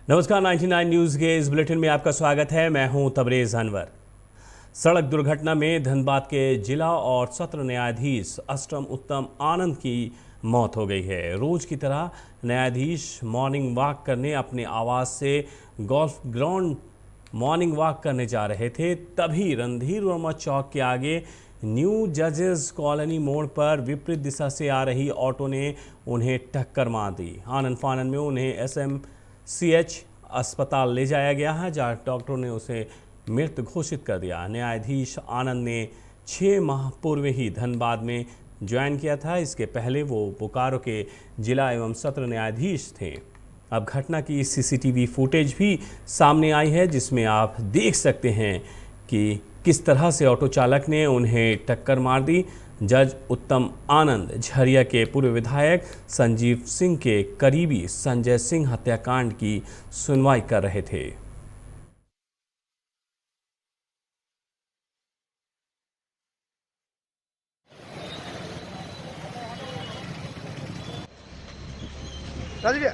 नमस्कार, 99 न्यूज़ के इस बुलेटिन में आपका स्वागत है। मैं हूं तबरेज़ अनवर। सड़क दुर्घटना में धनबाद के जिला और सत्र न्यायाधीश अष्टम उत्तम आनंद की मौत हो गई है। रोज की तरह न्यायाधीश मॉर्निंग वॉक करने अपने आवास से गोल्फ ग्राउंड मॉर्निंग वॉक करने जा रहे थे, तभी रणधीर वर्मा चौक के आगे न्यू जजेस कॉलोनी मोड़ पर विपरीत दिशा से आ रही ऑटो ने उन्हें टक्कर मार दी। आनन फानन में उन्हें SMCH अस्पताल ले जाया गया है, जहां डॉक्टरों ने उसे मृत घोषित कर दिया। न्यायाधीश आनंद ने 6 माह पूर्व ही धनबाद में ज्वाइन किया था। इसके पहले वो बोकारो के जिला एवं सत्र न्यायाधीश थे। अब घटना की CCTV फुटेज भी सामने आई है, जिसमें आप देख सकते हैं कि किस तरह से ऑटो चालक ने उन्हें टक्कर मार दी। जज उत्तम आनंद झरिया के पूर्व विधायक संजीव सिंह के करीबी संजय सिंह हत्याकांड की सुनवाई कर रहे थे। राजू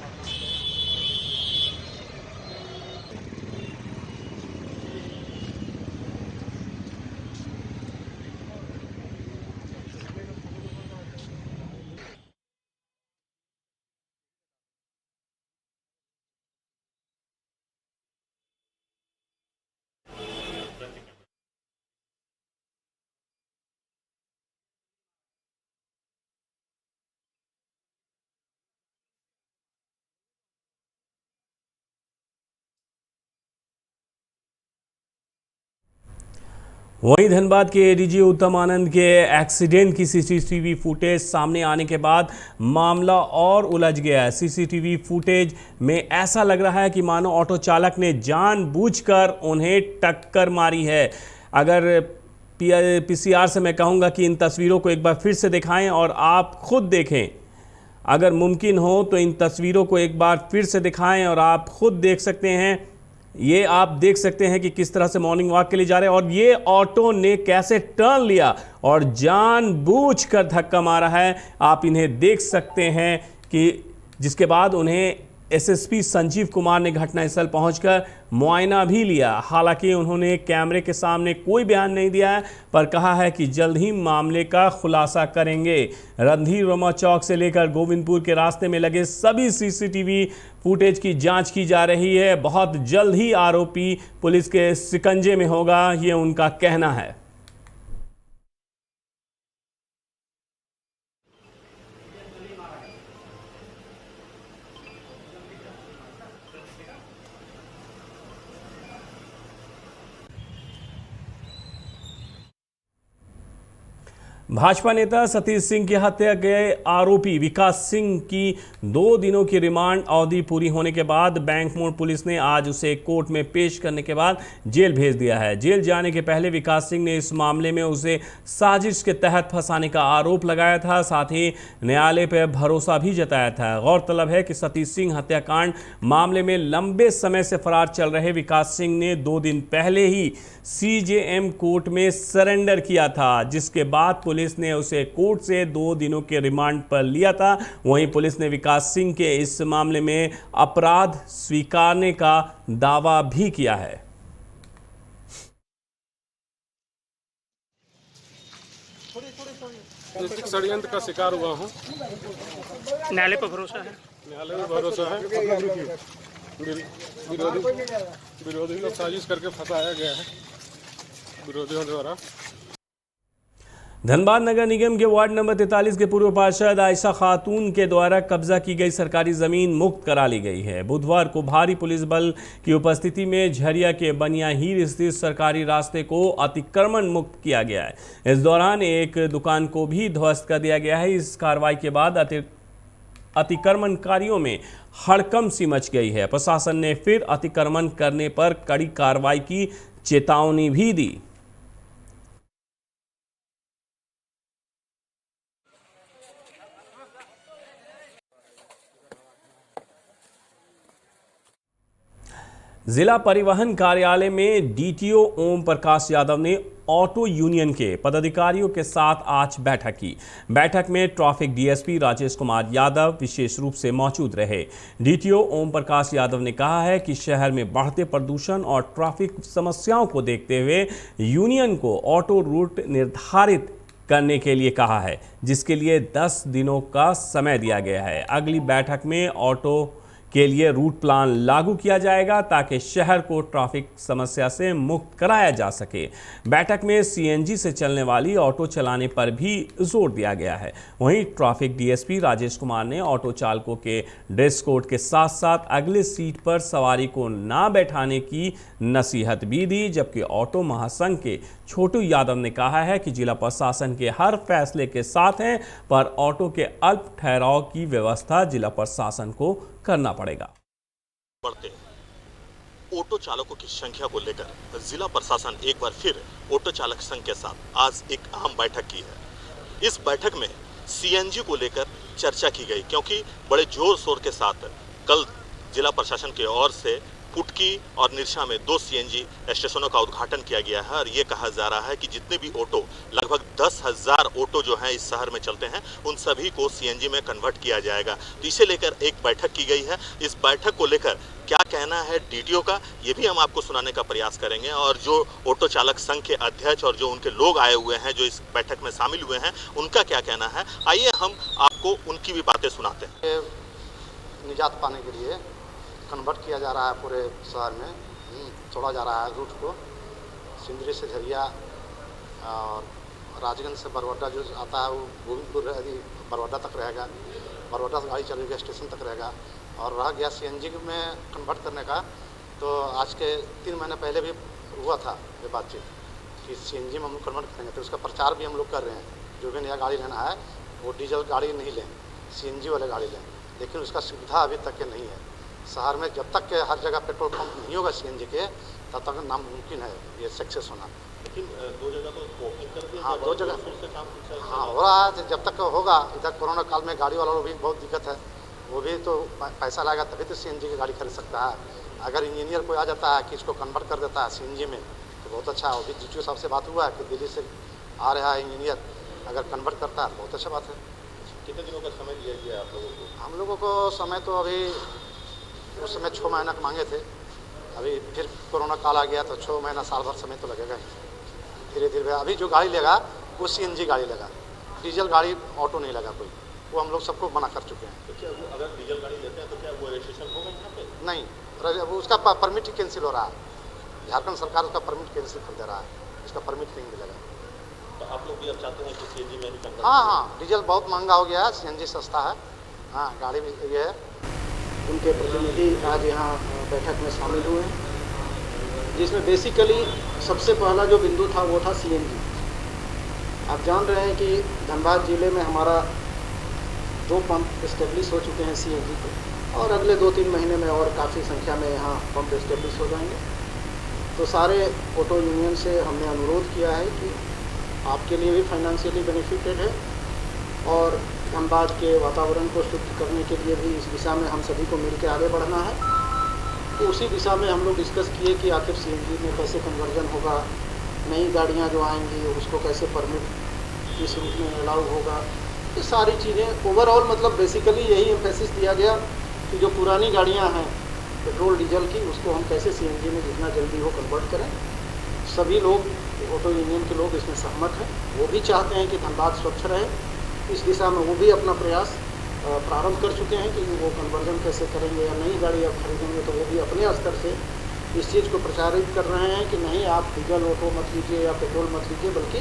वहीं धनबाद के ADG उत्तम आनंद के एक्सीडेंट की CCTV फुटेज सामने आने के बाद मामला और उलझ गया है। CCTV फुटेज में ऐसा लग रहा है कि मानो ऑटो चालक ने जानबूझकर उन्हें टक्कर मारी है। अगर PCR से मैं कहूँगा कि इन तस्वीरों को एक बार फिर से दिखाएं और आप खुद देखें। अगर मुमकिन हो तो इन तस्वीरों को एक बार फिर से दिखाएं और आप खुद देख सकते हैं। ये आप देख सकते हैं कि किस तरह से मॉर्निंग वॉक के लिए जा रहे हैं और ये ऑटो ने कैसे टर्न लिया और जानबूझकर धक्का मारा है। आप इन्हें देख सकते हैं कि जिसके बाद उन्हें SSP संजीव कुमार ने घटनास्थल पहुंचकर मुआयना भी लिया। हालांकि उन्होंने कैमरे के सामने कोई बयान नहीं दिया है, पर कहा है कि जल्द ही मामले का खुलासा करेंगे। रणधीर वर्मा चौक से लेकर गोविंदपुर के रास्ते में लगे सभी CCTV फुटेज की जांच की जा रही है। बहुत जल्द ही आरोपी पुलिस के शिकंजे में होगा, ये उनका कहना है। भाजपा नेता सतीश सिंह की हत्या के आरोपी विकास सिंह की 2 दिनों की रिमांड अवधि पूरी होने के बाद बैंक मोड़ पुलिस ने आज उसे कोर्ट में पेश करने के बाद जेल भेज दिया है। जेल जाने के पहले विकास सिंह ने इस मामले में उसे साजिश के तहत फंसाने का आरोप लगाया था, साथ ही न्यायालय पर भरोसा भी जताया था। गौरतलब है कि सतीश सिंह हत्याकांड मामले में लंबे समय से फरार चल रहे विकास सिंह ने 2 दिन पहले ही CJM कोर्ट में सरेंडर किया था, जिसके बाद पुलिस ने उसे कोर्ट से 2 दिनों के रिमांड पर लिया था। वहीं पुलिस ने विकास सिंह के इस मामले में अपराध स्वीकारने का दावा भी किया है। षड्यंत्र का शिकार हुआ हूँ। न्यायालय पर भरोसा है। न्यायालय में भरोसा है। विरोधी लोग साजिश करके फंसाया गया है विरोधियों द्वारा। धनबाद नगर निगम के वार्ड नंबर 43 के पूर्व पार्षद आयशा खातून के द्वारा कब्जा की गई सरकारी जमीन मुक्त करा ली गई है। बुधवार को भारी पुलिस बल की उपस्थिति में झरिया के बनियाहीर स्थित सरकारी रास्ते को अतिक्रमण मुक्त किया गया है। इस दौरान एक दुकान को भी ध्वस्त कर दिया गया है। इस कार्रवाई के बाद अतिक्रमणकारियों में हड़कंप सी मच गई है। प्रशासन ने फिर अतिक्रमण करने पर कड़ी कार्रवाई की चेतावनी भी दी। जिला परिवहन कार्यालय में डीटीओ ओम प्रकाश यादव ने ऑटो यूनियन के पदाधिकारियों के साथ आज बैठक की। बैठक में ट्रैफिक डीएसपी राजेश कुमार यादव विशेष रूप से मौजूद रहे। डीटीओ ओम प्रकाश यादव ने कहा है कि शहर में बढ़ते प्रदूषण और ट्रैफिक समस्याओं को देखते हुए यूनियन को ऑटो रूट निर्धारित करने के लिए कहा है, जिसके लिए 10 दिनों का समय दिया गया है। अगली बैठक में ऑटो के लिए रूट प्लान लागू किया जाएगा ताकि शहर को ट्रैफिक समस्या से मुक्त कराया जा सके। बैठक में सीएनजी से चलने वाली ऑटो चलाने पर भी जोर दिया गया है। वहीं ट्रैफिक डीएसपी राजेश कुमार ने ऑटो चालकों के ड्रेस कोड के साथ साथ अगले सीट पर सवारी को ना बैठाने की नसीहत भी दी, जबकि ऑटो महासंघ के छोटू यादव ने कहा है कि जिला प्रशासन के हर फैसले के साथ हैं, पर ऑटो के अल्प ठहराव की व्यवस्था जिला प्रशासन को करना पड़ेगा। बढ़ते ऑटो चालकों की संख्या को लेकर जिला प्रशासन एक बार फिर ऑटो चालक संघ के साथ आज एक अहम बैठक की है। इस बैठक में सीएनजी को लेकर चर्चा की गई, क्योंकि बड़े जोर शोर के साथ कल जिला प्रशासन की ओर से पुटकी और निरशा में 2 सीएनजी स्टेशनों का उद्घाटन किया गया है और ये कहा जा रहा है कि जितने भी ऑटो, लगभग 10,000 ऑटो जो हैं इस शहर में चलते हैं, उन सभी को सीएनजी में कन्वर्ट किया जाएगा। तो इसे लेकर एक बैठक की गई है। इस बैठक को लेकर क्या कहना है डीटीओ का, ये भी हम आपको सुनाने का प्रयास करेंगे, और जो ऑटो चालक संघ के अध्यक्ष और जो उनके लोग आए हुए हैं, जो इस बैठक में शामिल हुए हैं, उनका क्या कहना है। आइए हम आपको उनकी भी बातें सुनाते हैं। निजात पाने के लिए कन्वर्ट किया जा रहा है, पूरे शहर में छोड़ा जा रहा है रूट को। सिंदरी से झरिया और राजगंज से बरवाडा जो आता है वो गोविंदपुर बरवाडा तक रहेगा, बरवाडा से गाड़ी चलेगी स्टेशन तक रहेगा। और रह गया सीएनजी में कन्वर्ट करने का, तो आज के 3 महीने पहले भी हुआ था ये बातचीत कि सीएनजी में हम लोग कन्वर्ट करेंगे, तो उसका प्रचार भी हम लोग कर रहे हैं। जो भी नया गाड़ी लेना है वो डीजल गाड़ी नहीं लें, सीएनजी वाले गाड़ी लें, लेकिन उसका सुविधा अभी तक के नहीं है। शहर में जब तक के हर जगह पेट्रोल पंप नहीं होगा सीएनजी के, तब तक नामुमकिन है ये सक्सेस होना। लेकिन 2 जगह तो ओपनिंग कर दिया। हाँ, 2 जगह हाँ हो रहा है। जब तक होगा, इधर कोरोना काल में गाड़ी वालों को भी बहुत दिक्कत है, वो भी तो पैसा लाएगा तभी तो सीएनजी की गाड़ी खरीद सकता है। अगर इंजीनियर कोई आ जाता है कि इसको कन्वर्ट कर देता है सीएनजी में, तो बहुत अच्छा है। अभी डीटीओ साहब से बात हुआ है कि दिल्ली से आ रहा है इंजीनियर, अगर कन्वर्ट करता है बहुत अच्छा बात है। कितने दिनों का समय दिया गया आप लोगों को? हम लोगों को समय तो अभी उस समय 6 महीना का मांगे थे, अभी फिर कोरोना काल आ गया तो 6 महीना साल भर समय तो लगेगा ही। धीरे धीरे अभी जो गाड़ी लेगा वो सीएनजी गाड़ी लेगा, डीजल गाड़ी ऑटो नहीं लगा कोई, वो हम लोग सबको मना कर चुके हैं। तो क्या वो अगर डीजल गाड़ी लेते हैं तो क्या वो रजिस्ट्रेशन होगा यहाँ पे? नहीं, वो उसका परमिट ही कैंसिल हो रहा है। झारखंड सरकार उसका परमिट कैंसिल कर दे रहा है, उसका परमिट नहीं मिलेगा। तो आप लोग भी अब चाहते हैं कि सीएनजी में भी कन्वर्ट? हाँ, डीजल बहुत महंगा हो गया है, सीएनजी सस्ता है। हाँ, गाड़ी भी ये है। उनके प्रतिनिधि आज यहाँ बैठक में शामिल हुए हैं, जिसमें बेसिकली सबसे पहला जो बिंदु था वो था सीएनजी। आप जान रहे हैं कि धनबाद ज़िले में हमारा 2 पंप इस्टेब्लिश हो चुके हैं सीएनजी के, और अगले 2-3 महीने में और काफ़ी संख्या में यहाँ पंप इस्टेब्लिश हो जाएंगे। तो सारे ऑटो यूनियन से हमने अनुरोध किया है कि आपके लिए भी फाइनेंशियली बेनिफिटेड है, और धनबाद के वातावरण को शुद्ध करने के लिए भी इस दिशा में हम सभी को मिलकर आगे बढ़ना है। तो उसी दिशा में हम लोग डिस्कस किए कि आखिर सीएनजी में कैसे कन्वर्जन होगा, नई गाड़ियां जो आएंगी उसको कैसे परमिट किस रूप में अलाउ होगा, ये सारी चीज़ें ओवरऑल मतलब बेसिकली यही एम्फेसिस दिया गया कि जो पुरानी गाड़ियाँ हैं पेट्रोल डीजल की, उसको हम कैसे सीएनजी में जितना जल्दी हो कन्वर्ट करें। सभी लोग ऑटो यूनियन के लोग इसमें सहमत हैं, वो भी चाहते हैं कि धनबाद स्वच्छ रहे। इस दिशा में वो भी अपना प्रयास प्रारंभ कर चुके हैं कि वो कन्वर्जन कैसे करेंगे, या नई गाड़ी अब खरीदेंगे तो वो भी अपने स्तर से इस चीज़ को प्रचारित कर रहे हैं कि नहीं आप डीजल ऑटो मत लीजिए या पेट्रोल मत लीजिए, बल्कि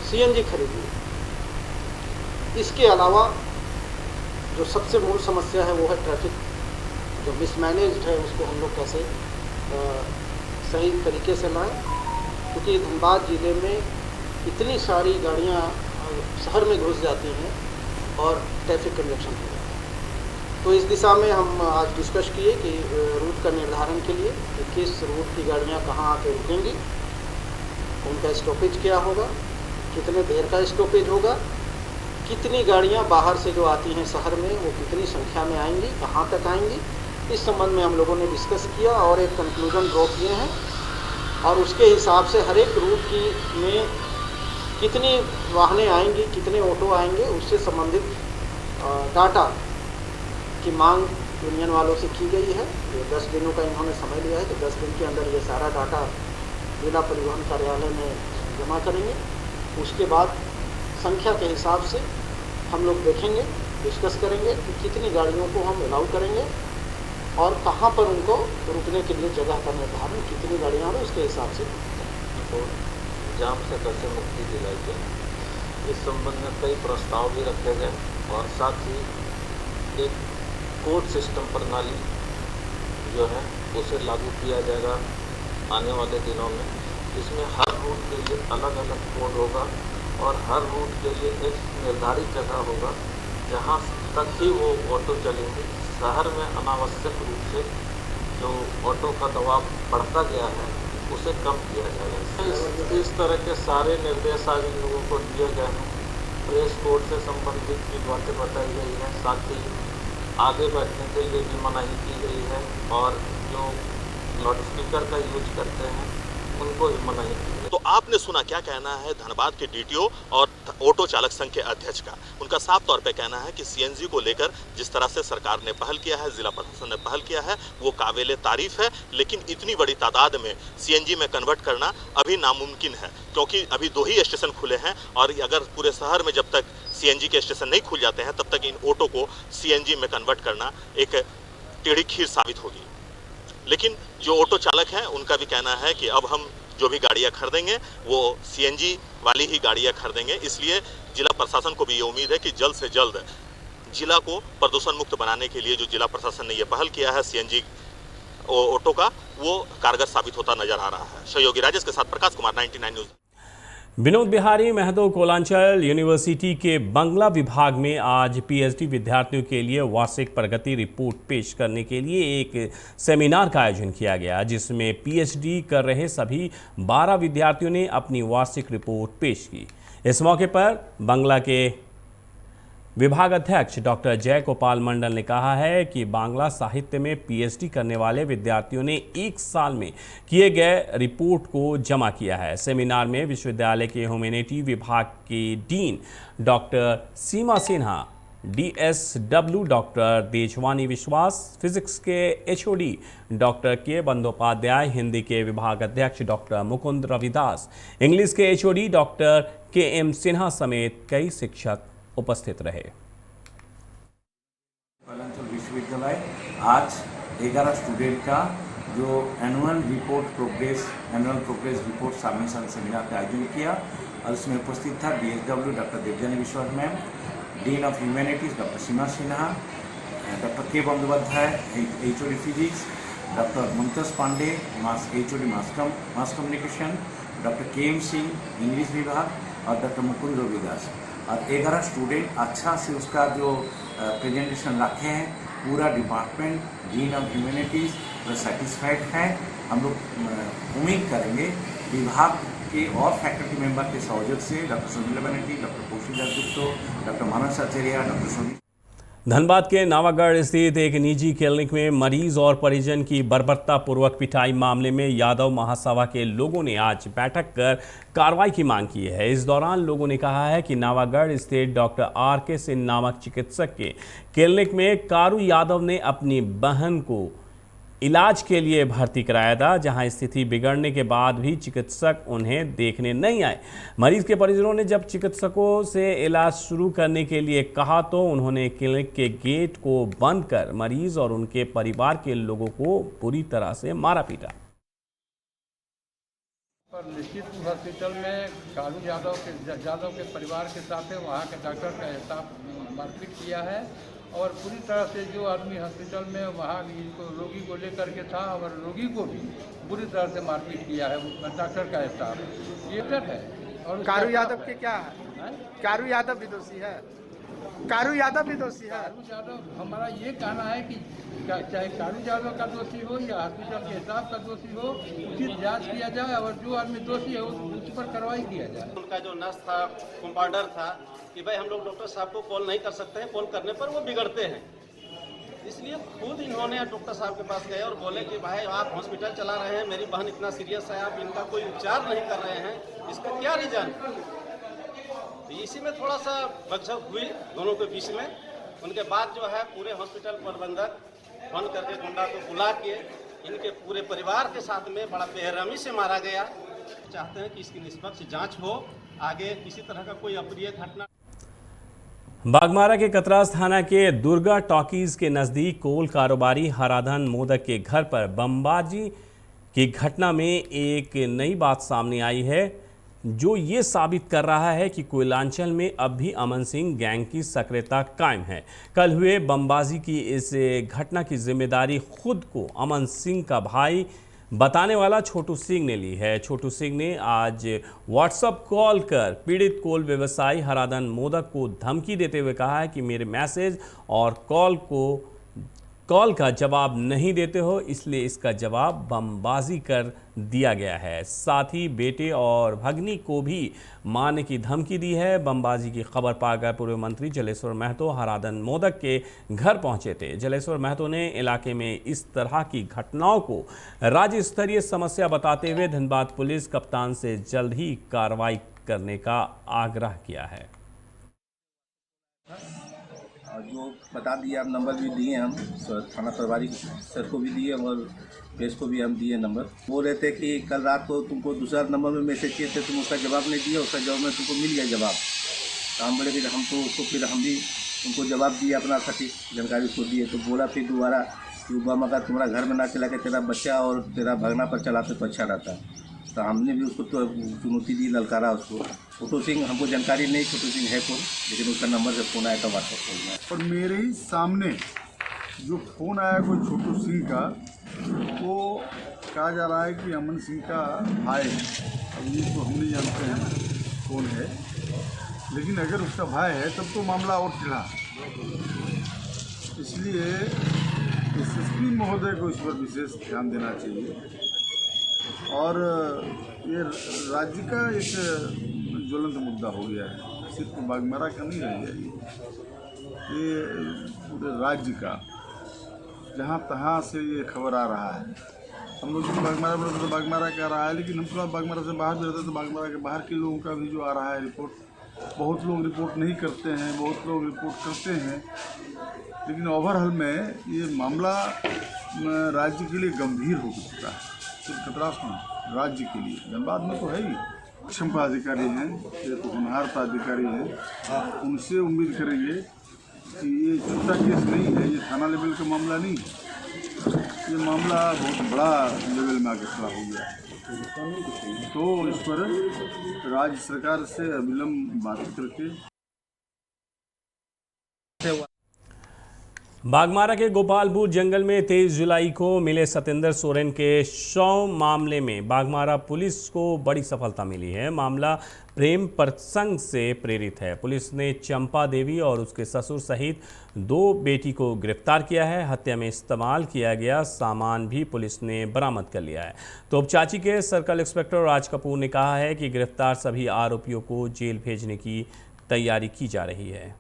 सीएनजी खरीदिए। इसके अलावा जो सबसे मूल समस्या है वो है ट्रैफिक जो मिसमैनेज्ड है, उसको हम लोग कैसे सही तरीके से लाएं, क्योंकि धनबाद ज़िले में इतनी सारी गाड़ियाँ शहर में घुस जाती हैं और ट्रैफिक कंजक्शन हो जाता है। तो इस दिशा में हम आज डिस्कस किए कि रूट का निर्धारण के लिए कि किस रूट की गाड़ियाँ कहाँ आके रुकेंगी, उनका स्टॉपेज क्या होगा, कितने देर का स्टॉपेज होगा, कितनी गाड़ियाँ बाहर से जो आती हैं शहर में वो कितनी संख्या में आएंगी, कहाँ तक आएंगी, इस संबंध में हम लोगों ने डिस्कस किया और एक कंक्लूजन ड्रॉ किए हैं और उसके हिसाब से हर एक रूट की में कितनी वाहनें आएंगी, कितने ऑटो आएंगे, उससे संबंधित डाटा की मांग यूनियन वालों से की गई है। ये 10 दिनों का इन्होंने समय लिया है कि 10 दिन के अंदर ये सारा डाटा जिला परिवहन कार्यालय में जमा करेंगे। उसके बाद संख्या के हिसाब से हम लोग देखेंगे, डिस्कस करेंगे कि कितनी गाड़ियों को हम अलाउ करेंगे और कहाँ पर उनको रुकने के लिए जगह का निर्धारण, कितनी गाड़ियाँ हैं उसके हिसाब से। तो जाम से कैसे मुक्ति दिलाई जाए, इस संबंध में कई प्रस्ताव भी रखे गए और साथ ही एक कोड सिस्टम प्रणाली जो है उसे लागू किया जाएगा आने वाले दिनों में। इसमें हर रूट के लिए अलग अलग कोड होगा और हर रूट के लिए एक निर्धारित जगह होगा जहां तक ही वो ऑटो चलेंगे। शहर में अनावश्यक रूप से जो ऑटो का दबाव बढ़ता गया है उसे कम किया जाएगा। इस तरह के सारे निर्देश आज इन लोगों को दिए गए हैं। प्रेस कोड से संबंधित भी बातें बताई गई हैं, साथ ही आगे बैठने के लिए भी मनाही की गई है और जो लाउड स्पीकर का यूज करते हैं उनको भी मनाही की गई है। तो आपने सुना क्या कहना है धनबाद के डीटीओ और ऑटो चालक संघ के अध्यक्ष का। उनका साफ तौर पे कहना है कि सीएनजी को लेकर जिस तरह से सरकार ने पहल किया है, जिला प्रशासन ने पहल किया है, वो काबिले तारीफ है, लेकिन इतनी बड़ी तादाद में सीएनजी में कन्वर्ट करना अभी नामुमकिन है, क्योंकि अभी 2 ही स्टेशन खुले हैं और अगर पूरे शहर में जब तक सीएनजी के स्टेशन नहीं खुल जाते हैं तब तक इन ऑटो को सीएनजी में कन्वर्ट करना एक टेढ़ी खीर साबित होगी। लेकिन जो ऑटो चालक हैं उनका भी कहना है कि अब हम जो भी गाड़ियां खरीदेंगे वो सीएनजी वाली ही गाड़ियां खरीदेंगे। इसलिए जिला प्रशासन को भी ये उम्मीद है कि जल्द से जल्द जिला को प्रदूषण मुक्त बनाने के लिए जो जिला प्रशासन ने ये पहल किया है सीएनजी ऑटो का, वो कारगर साबित होता नजर आ रहा है। सहयोगी राजेश के साथ प्रकाश कुमार, 99 न्यूज। विनोद बिहारी महतो कोलांचल यूनिवर्सिटी के बांग्ला विभाग में आज पीएचडी विद्यार्थियों के लिए वार्षिक प्रगति रिपोर्ट पेश करने के लिए एक सेमिनार का आयोजन किया गया, जिसमें पीएचडी कर रहे सभी 12 विद्यार्थियों ने अपनी वार्षिक रिपोर्ट पेश की। इस मौके पर बांग्ला के विभाग अध्यक्ष डॉक्टर जय गोपाल मंडल ने कहा है कि बांग्ला साहित्य में पीएचडी करने वाले विद्यार्थियों ने 1 साल में किए गए रिपोर्ट को जमा किया है। सेमिनार में विश्वविद्यालय के ह्यूमैनिटी विभाग की dean doctor Seema Sinha, DSW doctor देजवानी विश्वास, फिजिक्स के HOD doctor K Bandyopadhyay, Hindi के विभाग अध्यक्ष डॉक्टर मुकुंद रविदास, इंग्लिश के एचओडी डॉक्टर के.एम. सिन्हा समेत कई शिक्षक उपस्थित रहे। कोलांचल विश्वविद्यालय आज 11 स्टूडेंट का जो annual progress report submission seminar का आयोजन किया और उसमें उपस्थित था DSW doctor Devjani Biswas ma'am, dean of humanities doctor Seema Sinha, doctor K Bandopadhyay HOD physics, doctor Mumtaz Pandey HOD mass communication, doctor K M. Singh English विभाग और डॉक्टर मुकुंद रविदास और 11 स्टूडेंट अच्छा से उसका जो प्रेजेंटेशन रखे हैं। पूरा डिपार्टमेंट डीन ऑफ ह्यूमैनिटीज़ पूरा सेटिस्फाइड है। हम लोग उम्मीद करेंगे विभाग के और फैकल्टी मेंबर के सहयोग से doctor Sunil Banerjee, doctor Kaushik Gupta, doctor Manas Acharya, doctor Soni. Dhanbad के नावागढ़ स्थित एक निजी क्लिनिक में मरीज और परिजन की बर्बरतापूर्वक पिटाई मामले में यादव महासभा के लोगों ने आज बैठक कर कार्रवाई की मांग की है। इस दौरान लोगों ने कहा है कि नावागढ़ स्थित डॉक्टर आर.के. सिंह नामक चिकित्सक के क्लिनिक में कारू यादव ने अपनी बहन को इलाज के लिए भर्ती कराया था, जहां स्थिति बिगड़ने के बाद भी चिकित्सक उन्हें देखने नहीं आए। मरीज के परिजनों ने जब चिकित्सकों से इलाज शुरू करने के लिए कहा तो उन्होंने क्लिनिक के गेट को बंद कर मरीज और उनके परिवार के लोगों को बुरी तरह से मारा पीटा। पर निश्चित हॉस्पिटल में कारू यादव के परिवार के साथ वहाँ के डॉक्टर का स्टाफ मारपीट किया है और पूरी तरह से जो आदमी हॉस्पिटल में वहाँ रोगी को लेकर के था और रोगी को भी बुरी तरह से मारपीट किया है डॉक्टर का स्टाफ। ये है। और कारू यादव के क्या है? कारू यादव भी दोषी है। कारू यादव भी दोषी है। कारू यादव, हमारा ये कहना है कि चाहे कारू यादव का दोषी हो या हॉस्पिटल के स्टाफ का दोषी हो, उचित जांच किया जाए और जो आदमी दोषी है उस पर कार्रवाई किया जाए। उनका जो नर्स था, कंपाउंडर था कि भाई हम लोग डॉक्टर साहब को कॉल नहीं कर सकते हैं, कॉल करने पर वो बिगड़ते हैं। इसलिए खुद इन्होंने डॉक्टर साहब के पास गए और बोले कि भाई आप हॉस्पिटल चला रहे हैं, मेरी बहन इतना सीरियस है, आप इनका कोई उपचार नहीं कर रहे हैं, इसका क्या रीजन? तो इसी में थोड़ा सा बकझक हुई दोनों के बीच में। उनके बाद जो है पूरे हॉस्पिटल प्रबंधक फोन करके गुंडा को बुला के इनके पूरे परिवार के साथ में बड़ा बेरहमी से मारा गया। चाहते हैं कि इसकी निष्पक्ष जांच हो, आगे किसी तरह का कोई अप्रिय घटना। बागमारा के कतरास थाना के दुर्गा टॉकीज के नज़दीक कोल कारोबारी हराधन मोदक के घर पर बमबाजी की घटना में एक नई बात सामने आई है, जो ये साबित कर रहा है कि कोयलांचल में अब भी अमन सिंह गैंग की सक्रियता कायम है। कल हुए बमबाजी की इस घटना की जिम्मेदारी खुद को अमन सिंह का भाई बताने वाला छोटू सिंह ने ली है। छोटू सिंह ने आज व्हाट्सएप कॉल कर पीड़ित कोल व्यवसायी हराधन मोदक को धमकी देते हुए कहा है कि मेरे मैसेज और कॉल का जवाब नहीं देते हो, इसलिए इसका जवाब बमबाजी कर दिया गया है। साथ ही बेटे और भगनी को भी मारने की धमकी दी है। बमबाजी की खबर पाकर पूर्व मंत्री जलेश्वर महतो हराधन मोदक के घर पहुंचे थे। जलेश्वर महतो ने इलाके में इस तरह की घटनाओं को राज्य स्तरीय समस्या बताते हुए धनबाद पुलिस कप्तान से जल्द ही कार्रवाई करने का आग्रह किया है। जो बता दिया, आप नंबर भी दिए हम थाना प्रभारी सर को भी दिए और प्रेस को भी हम दिए नंबर। बोल रहे थे कि कल रात को तुमको दूसरा नंबर में मैसेज किए थे, तुम उसका जवाब नहीं दिया, उसका जवाब में तुमको मिल गया जवाब। तो हम बोले कि हम तो उसको फिर हम भी उनको जवाब दिए, अपना सटीक जानकारी उसको दिए। तो बोला फिर दोबारा कि उबामा का तुम्हारा घर में ना चला के तेरा बच्चा और तेरा भगना पर चलाते तो अच्छा रहता। तो हमने भी उसको तो चुनौती दी, ललकारा उसको। छोटू सिंह हमको जानकारी नहीं छोटू सिंह है कौन, लेकिन उसका नंबर से फ़ोन आया था व्हाट्सएप कॉल में। और मेरे ही सामने जो फ़ोन आया कोई छोटू सिंह का, वो कहा जा रहा है कि अमन सिंह का भाई है। अब ये तो हम नहीं जानते हैं कौन है, लेकिन अगर उसका भाई है तब तो मामला और टेढ़ा। इसलिए एसएसपी महोदय को इस पर विशेष ध्यान देना चाहिए और ये राज्य का एक ज्वलंत मुद्दा हो गया है, सिर्फ बागमारा का नहीं रह गया, ये पूरे राज्य का। जहाँ तहाँ से ये खबर आ रहा है। हम लोग बागमारा में तो बागमारा का आ रहा है, लेकिन हम थोड़ा बागमारा से बाहर भी रहते हैं तो बागमारा के बाहर के लोगों का भी जो आ रहा है रिपोर्ट, बहुत लोग रिपोर्ट नहीं करते हैं, बहुत लोग रिपोर्ट करते हैं। लेकिन ओवरऑल में ये मामला राज्य के लिए गंभीर हो चुका है, सिर्फ कतरास में, राज्य के लिए। धनबाद में तो है ही सक्षम पदाधिकारी हैं, ये तो होनहार पदाधिकारी हैं, उनसे उम्मीद करेंगे कि ये छोटा केस नहीं है, ये थाना लेवल का मामला नहीं है, ये मामला बहुत बड़ा लेवल में आगे खड़ा हो गया है। तो इस पर राज्य सरकार से अविलंब बात करके। बागमारा के गोपालपुर जंगल में 23 जुलाई को मिले सत्येंद्र सोरेन के शव मामले में बागमारा पुलिस को बड़ी सफलता मिली है। मामला प्रेम प्रसंग से प्रेरित है। पुलिस ने चंपा देवी और उसके ससुर सहित 2 बेटी को गिरफ्तार किया है। हत्या में इस्तेमाल किया गया सामान भी पुलिस ने बरामद कर लिया है। तोपचाची के सर्कल इंस्पेक्टर राज कपूर ने कहा है कि गिरफ्तार सभी आरोपियों को जेल भेजने की तैयारी की जा रही है।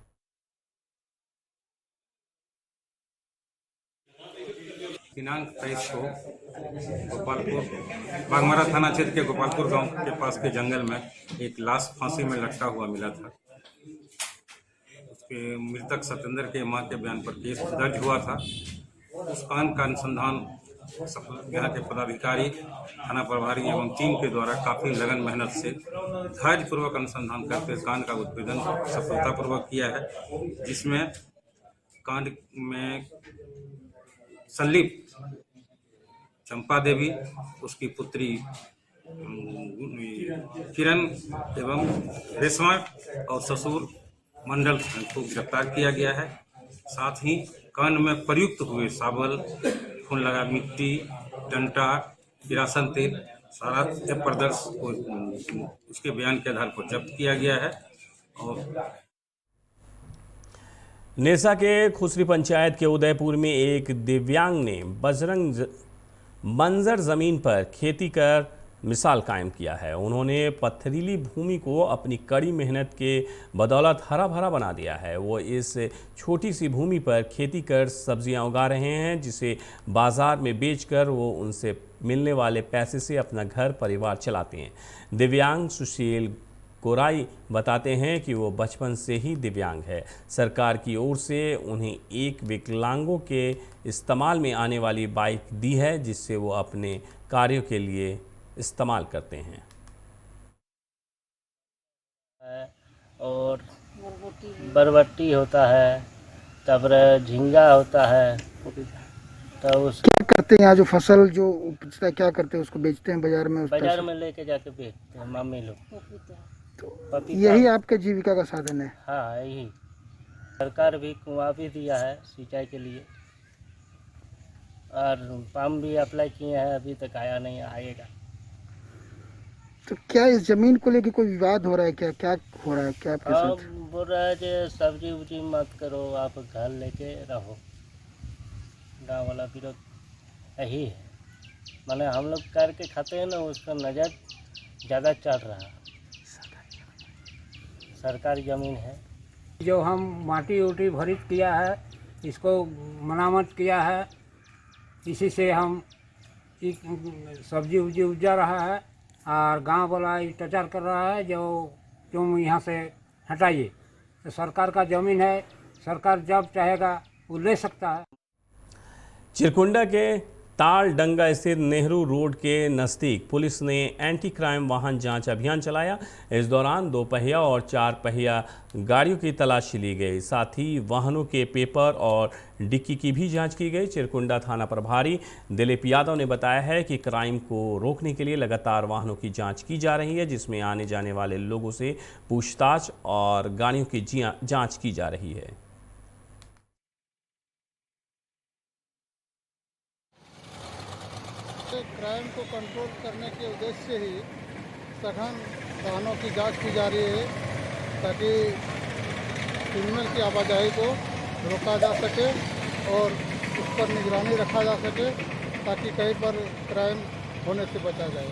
दिनांक 23 को गोपालपुर बागमारा थाना क्षेत्र के गोपालपुर गांव के पास के जंगल में एक लाश फांसी में लटका हुआ मिला था। उसके मृतक सत्येंद्र के मां के बयान पर केस दर्ज हुआ था। उस कांड का अनुसंधान यहाँ के पदाधिकारी, थाना प्रभारी एवं टीम के द्वारा काफ़ी लगन मेहनत से धैर्यपूर्वक अनुसंधान करके कांड का उद्भेदन सफलतापूर्वक किया है, जिसमें कांड में संलिप्त चंपा देवी, उसकी पुत्री किरण एवं रेशमा और ससुर मंडल को गिरफ्तार किया गया है। साथ ही कांड में प्रयुक्त हुए साबल, खून लगा मिट्टी, डंटा, किरासन तेल, सारा प्रदर्श को उसके बयान के आधार पर जब्त किया गया है। और नेसा के खुसरी पंचायत के उदयपुर में एक दिव्यांग ने बंजर ज़मीन पर खेती कर मिसाल कायम किया है। उन्होंने पथरीली भूमि को अपनी कड़ी मेहनत के बदौलत हरा भरा बना दिया है। वो इस छोटी सी भूमि पर खेती कर सब्जियां उगा रहे हैं, जिसे बाजार में बेचकर वो उनसे मिलने वाले पैसे से अपना घर परिवार चलाते हैं। दिव्यांग सुशील कोराई बताते हैं कि वो बचपन से ही दिव्यांग है। सरकार की ओर से उन्हें एक विकलांगों के इस्तेमाल में आने वाली बाइक दी है, जिससे वो अपने कार्यों के लिए इस्तेमाल करते हैं। और बरबट्टी होता है, तब झींगा होता है। तो उस क्या करते हैं यहाँ जो फसल जो उपजता है, क्या करते हैं? उसको बेचते हैं बाजार में? बाजार में लेके जाके बेचते हैं मम्मी लोग। तो यही आपके जीविका का साधन है? हाँ, यही। सरकार भी कुआं भी दिया है सिंचाई के लिए, और पंप भी अप्लाई किए हैं, अभी तक आया नहीं, आएगा। तो क्या इस जमीन को लेके कोई विवाद हो रहा है? क्या हो रहा है? क्या आपके साथ? बोल रहा है कि सब्जी उब्जी मत करो, आप घर लेके रहो। गाँव वाला विरोध यही है, माने हम लोग करके खाते हैं ना, उसका नज़र ज़्यादा चढ़ रहा है। सरकारी ज़मीन है जो हम माटी उटी भरित किया है, इसको मनामत किया है, इसी से हम सब्जी उब्जी उपजा रहा है, और गांव वाला अत्याचार कर रहा है जो तुम यहाँ से हटाइए। तो सरकार का ज़मीन है, सरकार जब चाहेगा वो ले सकता है। चिरकुंडा के तालडंगा स्थित नेहरू रोड के नज़दीक पुलिस ने एंटी क्राइम वाहन जांच अभियान चलाया। इस दौरान 2 पहिया और 4 पहिया गाड़ियों की तलाशी ली गई। साथ ही वाहनों के पेपर और डिक्की की भी जांच की गई। चिरकुंडा थाना प्रभारी दिलीप यादव ने बताया है कि क्राइम को रोकने के लिए लगातार वाहनों की जाँच की जा रही है, जिसमें आने जाने वाले लोगों से पूछताछ और गाड़ियों की जाँच की जा रही है। क्राइम को कंट्रोल करने के उद्देश्य से ही सघन वाहनों की जांच की जा रही है, ताकि क्रिमिनल की आवाजाही को रोका जा सके और उस पर निगरानी रखा जा सके, ताकि कहीं पर क्राइम होने से बचा जाए।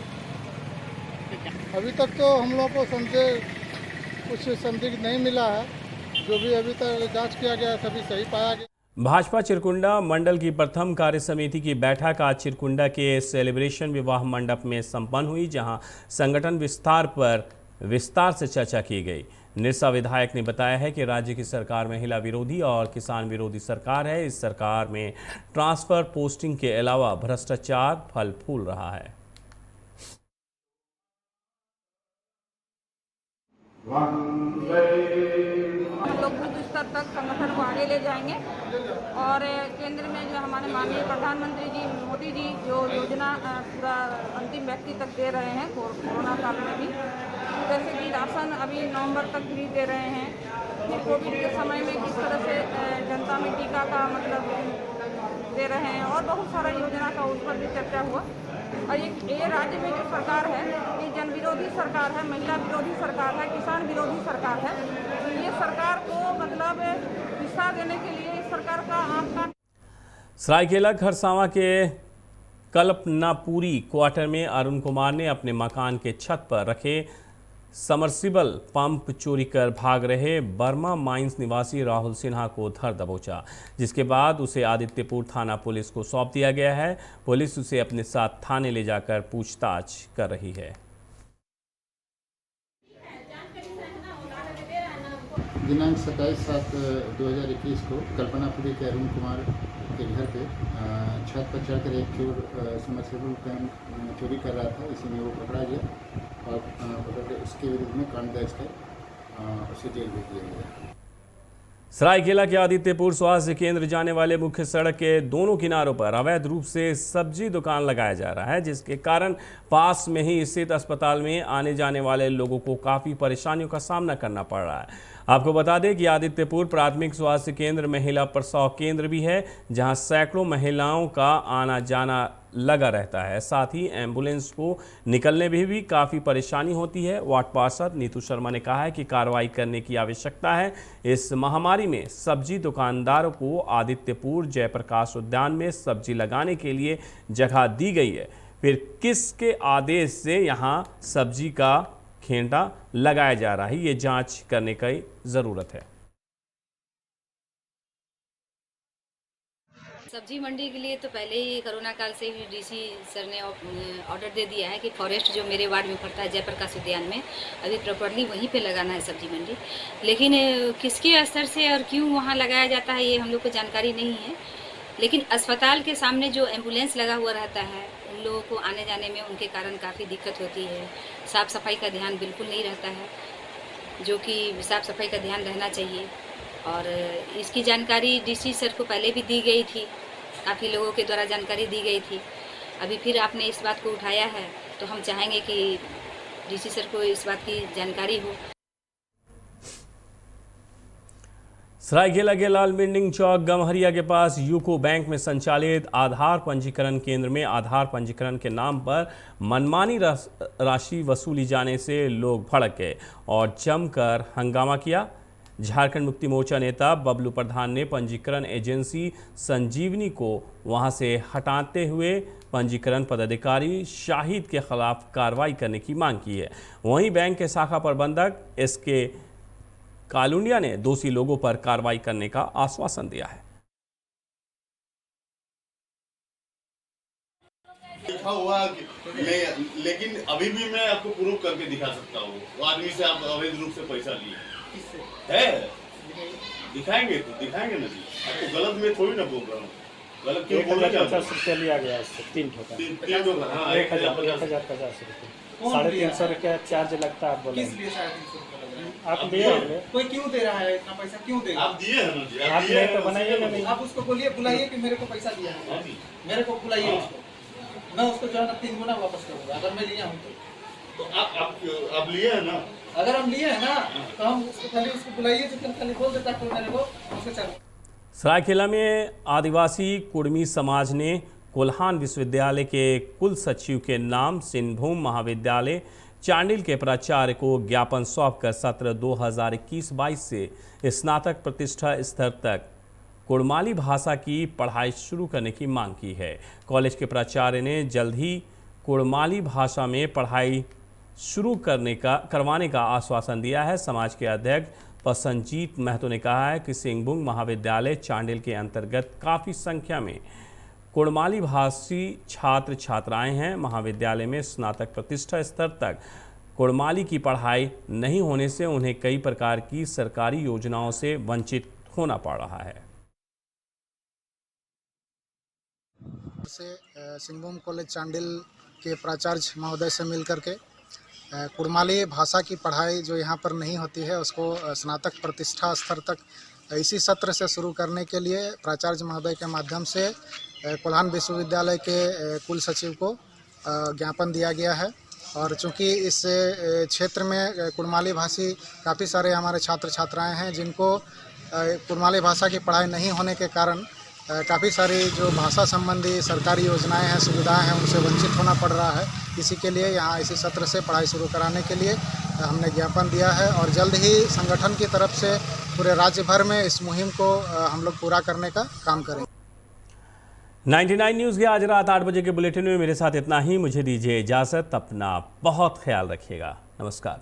अभी तक तो हम लोग को कुछ संदिग्ध नहीं मिला है। जो भी अभी तक जांच किया गया सभी सही पाया गया। भाजपा चिरकुंडा मंडल की प्रथम कार्य समिति की बैठक आज चिरकुंडा के सेलिब्रेशन विवाह मंडप में संपन्न हुई, जहां संगठन विस्तार पर विस्तार से चर्चा की गई। निरसा विधायक ने बताया है कि राज्य की सरकार महिला विरोधी और किसान विरोधी सरकार है। इस सरकार में ट्रांसफर पोस्टिंग के अलावा भ्रष्टाचार फल फूल रहा है। हम लोग बूथ स्तर तक संगठन को आगे ले जाएंगे, और केंद्र में जो हमारे माननीय प्रधानमंत्री जी मोदी जी जो योजना पूरा अंतिम व्यक्ति तक दे रहे हैं कोरोना काल में भी, जैसे कि राशन अभी नवंबर तक फ्री दे रहे हैं, कोविड के समय में किस तरह से जनता में टीका का मतलब दे रहे हैं, और बहुत सारा योजना का उस पर भी चर्चा हुआ। और ये राज्य में जो सरकार है, ये जन विरोधी सरकार है, महिला विरोधी सरकार है, किसान विरोधी सरकार है। ये सरकार को मतलब हिस्सा देने के लिए इस सरकार का आपका सरायकेला खरसावां के कल्पनापुरी क्वार्टर में अरुण कुमार ने अपने मकान के छत पर रखे समरसिबल पंप चोरी कर भाग रहे बर्मा माइंस निवासी राहुल सिन्हा को धर दबोचा, जिसके बाद उसे आदित्यपुर थाना पुलिस को सौंप दिया गया है। पुलिस उसे अपने साथ थाने ले जाकर पूछताछ कर रही है। दिनांक 27/7/2021 को कल्पनापुरी के अरुण कुमार के घर पे छत पर चढ़कर एक चोर समरसेबल पंप चोरी कर रहा था। इसी में वो पकड़ा गया और पकड़ के उसके विरुद्ध में कांड दर्ज कर उसे जेल भेज दिया गया। सरायकेला के आदित्यपुर स्वास्थ्य केंद्र जाने वाले मुख्य सड़क के दोनों किनारों पर अवैध रूप से सब्जी दुकान लगाया जा रहा है, जिसके कारण पास में ही स्थित अस्पताल में आने जाने वाले लोगों को काफ़ी परेशानियों का सामना करना पड़ रहा है। आपको बता दें कि आदित्यपुर प्राथमिक स्वास्थ्य केंद्र महिला प्रसव केंद्र भी है, जहां सैकड़ों महिलाओं का आना जाना लगा रहता है। साथ ही एम्बुलेंस को निकलने में भी काफ़ी परेशानी होती है। वार्ड पार्षद नीतू शर्मा ने कहा है कि कार्रवाई करने की आवश्यकता है। इस महामारी में सब्जी दुकानदारों को आदित्यपुर जयप्रकाश उद्यान में सब्जी लगाने के लिए जगह दी गई है। फिर किसके आदेश से यहाँ सब्जी का खेंटा लगाया जा रहा है, ये जांच करने की ज़रूरत है। सब्जी मंडी के लिए तो पहले ही कोरोना काल से ही डीसी सर ने ऑर्डर दे दिया है कि फॉरेस्ट जो मेरे वार्ड में पड़ता है जयप्रकाश उद्यान में, अभी प्रॉपर्ली वहीं पे लगाना है सब्जी मंडी। लेकिन किसके स्तर से और क्यों वहाँ लगाया जाता है ये हम लोग को जानकारी नहीं है। लेकिन अस्पताल के सामने जो एम्बुलेंस लगा हुआ रहता है उन लोगों को आने जाने में उनके कारण काफ़ी दिक्कत होती है। साफ़ सफाई का ध्यान बिल्कुल नहीं रहता है, जो कि साफ़ सफाई का ध्यान रहना चाहिए। और इसकी जानकारी डीसी सर को पहले भी दी गई थी, काफ़ी लोगों के द्वारा जानकारी दी गई थी। अभी फिर आपने इस बात को उठाया है तो हम चाहेंगे कि डीसी सर को इस बात की जानकारी हो। सरायकेला के लाल बिल्डिंग चौक गम्हरिया के पास यूको बैंक में संचालित आधार पंजीकरण केंद्र में आधार पंजीकरण के नाम पर मनमानी राशि वसूली जाने से लोग भड़क गए और जमकर हंगामा किया। झारखंड मुक्ति मोर्चा नेता बबलू प्रधान ने पंजीकरण एजेंसी संजीवनी को वहां से हटाते हुए पंजीकरण पदाधिकारी शाहिद के खिलाफ कार्रवाई करने की मांग की है। वहीं बैंक के शाखा प्रबंधक एसके कालुंडिया ने दोषी लोगों पर कार्रवाई करने का आश्वासन दिया है। लिखा हुआ लेकिन अभी भी मैं आपको प्रूफ करके दिखा सकता हूँ वो आदमी से आप अवैध रूप से पैसा लिए है। दिखाएंगे तो दिखाएंगे ना जी, आपको गलत में थोड़ी ना बोल रहा हूँ। गलत क्यों बोल रहे हैं? 50 रुपया लिया गया इससे 3 ठोका 3 ठोका, हाँ 1050 रुपये 350 रुपया चार्ज लगता है। आप बोले किस लिए 350 रुपया आप दिए होंगे, कोई क्यों दे रहा है इतना पैसा, क्यों देगा? आप दिए हैं ना जी, आप नहीं तो बनाइए ना। नहीं आप उसको बोलिए, बुलाइए कि मेरे को पैसा दिया है, मेरे को बुलाइए उसको, मैं उसको जो है ना 3 गुना वापस करूँगा अगर मैं लिया हूँ तो। आप लिए हैं ना? अगर हम लिए हैं ना तो हम उसको खाली उसको बुलाइए तो खाली बोल देता है मेरे को उसको चलो। सरायकेला में आदिवासी कुड़मी समाज ने कोल्हान विश्वविद्यालय के कुल सचिव के नाम सिंहभूम महाविद्यालय चांडिल के प्राचार्य को ज्ञापन सौंपकर सत्र 2021-22 से स्नातक प्रतिष्ठा स्तर तक कुड़माली भाषा की पढ़ाई शुरू करने की मांग की है। कॉलेज के प्राचार्य ने जल्द ही कुड़माली भाषा में पढ़ाई शुरू करवाने का आश्वासन दिया है। समाज के अध्यक्ष प्रसन्नजीत महतो ने कहा है कि सिंहभूम महाविद्यालय चांडिल के अंतर्गत काफ़ी संख्या में कुड़माली भाषी छात्र छात्राएं हैं। महाविद्यालय में स्नातक प्रतिष्ठा स्तर तक कुड़माली की पढ़ाई नहीं होने से उन्हें कई प्रकार की सरकारी योजनाओं से वंचित होना पड़ रहा है। सिंहभूम कॉलेज चांडिल के प्राचार्य महोदय से मिलकर के कुड़माली भाषा की पढ़ाई जो यहाँ पर नहीं होती है उसको स्नातक प्रतिष्ठा स्तर तक इसी सत्र से शुरू करने के लिए प्राचार्य महोदय के माध्यम से कोल्हान विश्वविद्यालय के कुल सचिव को ज्ञापन दिया गया है। और चूंकि इस क्षेत्र में कुड़माली भाषी काफ़ी सारे हमारे छात्र छात्राएं हैं जिनको कुड़माली भाषा की पढ़ाई नहीं होने के कारण काफ़ी सारी जो भाषा संबंधी सरकारी योजनाएं हैं, सुविधाएं हैं, उनसे वंचित होना पड़ रहा है। इसी के लिए यहाँ इसी सत्र से पढ़ाई शुरू कराने के लिए हमने ज्ञापन दिया है और जल्द ही संगठन की तरफ से पूरे राज्य भर में इस मुहिम को हम लोग पूरा करने का काम करेंगे। 99 न्यूज़ के आज रात 8 बजे के बुलेटिन में मेरे साथ इतना ही। मुझे दीजिए इजाज़त। अपना बहुत ख्याल रखिएगा। नमस्कार।